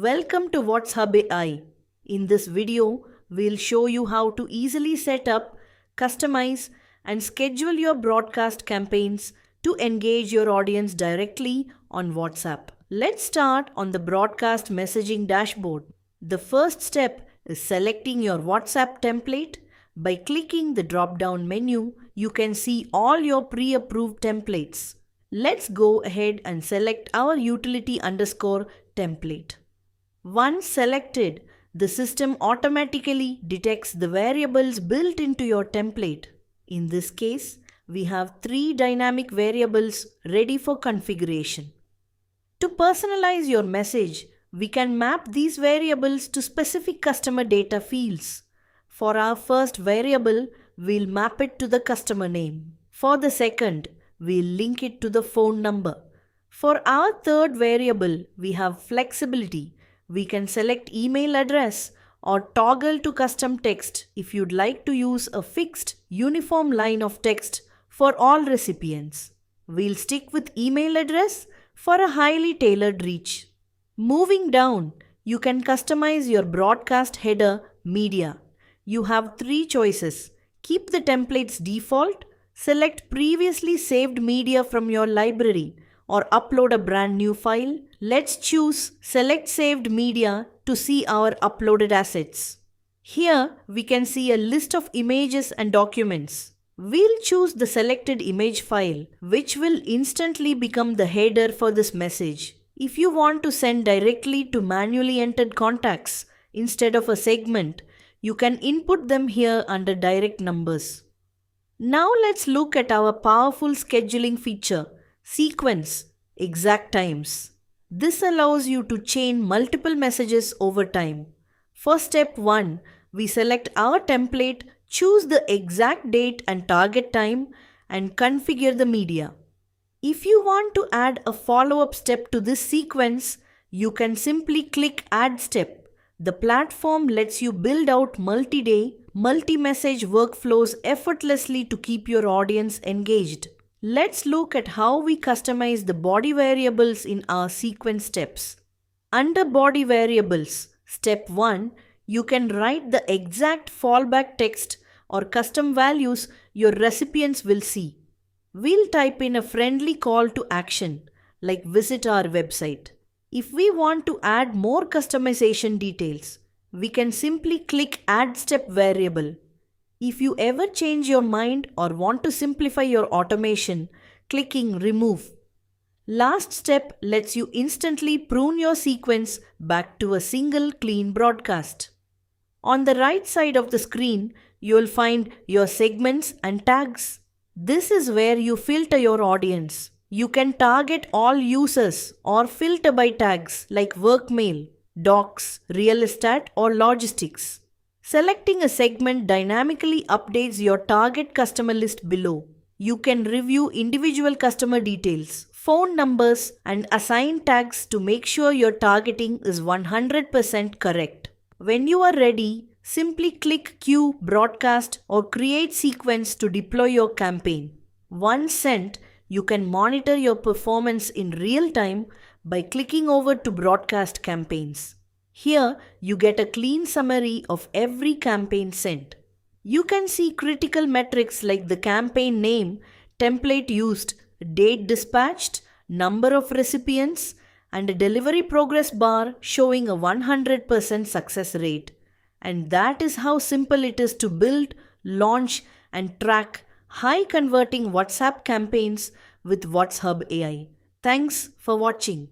Welcome to WhatsHubAI. In this video, we'll show you how to easily set up, customize, and schedule your broadcast campaigns to engage your audience directly on WhatsApp. Let's start on the broadcast messaging dashboard. The first step is selecting your WhatsApp template. By clicking the drop-down menu, you can see all your pre-approved templates. Let's go ahead and select our utility_template. Once selected, the system automatically detects the variables built into your template. In this case, we have 3 dynamic variables ready for configuration. To personalize your message, we can map these variables to specific customer data fields. For our first variable, we'll map it to the customer name. For the second, we'll link it to the phone number. For our third variable, we have flexibility. We can select email address or toggle to custom text if you'd like to use a fixed, uniform line of text for all recipients. We'll stick with email address for a highly tailored reach. Moving down, you can customize your broadcast header media. You have 3 choices. Keep the templates default, select previously saved media from your library, or upload a brand new file. Let's choose Select Saved Media to see our uploaded assets. Here we can see a list of images and documents. We'll choose the selected image file, which will instantly become the header for this message. If you want to send directly to manually entered contacts instead of a segment, you can input them here under direct numbers. Now let's look at our powerful scheduling feature, Sequence Exact Times. This allows you to chain multiple messages over time. For step 1, we select our template, choose the exact date and target time, and configure the media. If you want to add a follow-up step to this sequence, you can simply click Add Step. The platform lets you build out multi-day, multi-message workflows effortlessly to keep your audience engaged. Let's look at how we customize the body variables in our sequence steps. Under Body Variables, Step 1, you can write the exact fallback text or custom values your recipients will see. We'll type in a friendly call to action, like visit our website. If we want to add more customization details, we can simply click Add Step variable. If you ever change your mind or want to simplify your automation, clicking Remove. Last step lets you instantly prune your sequence back to a single clean broadcast. On the right side of the screen, you'll find your segments and tags. This is where you filter your audience. You can target all users or filter by tags like work mail, docs, real estate, or logistics. Selecting a segment dynamically updates your target customer list below. You can review individual customer details, phone numbers, and assign tags to make sure your targeting is 100% correct. When you are ready, simply click Queue, Broadcast, or Create Sequence to deploy your campaign. Once sent, you can monitor your performance in real time by clicking over to Broadcast Campaigns. Here, you get a clean summary of every campaign sent. You can see critical metrics like the campaign name, template used, date dispatched, number of recipients, and a delivery progress bar showing a 100% success rate. And that is how simple it is to build, launch, and track high-converting WhatsApp campaigns with WhatsHubAI. Thanks for watching.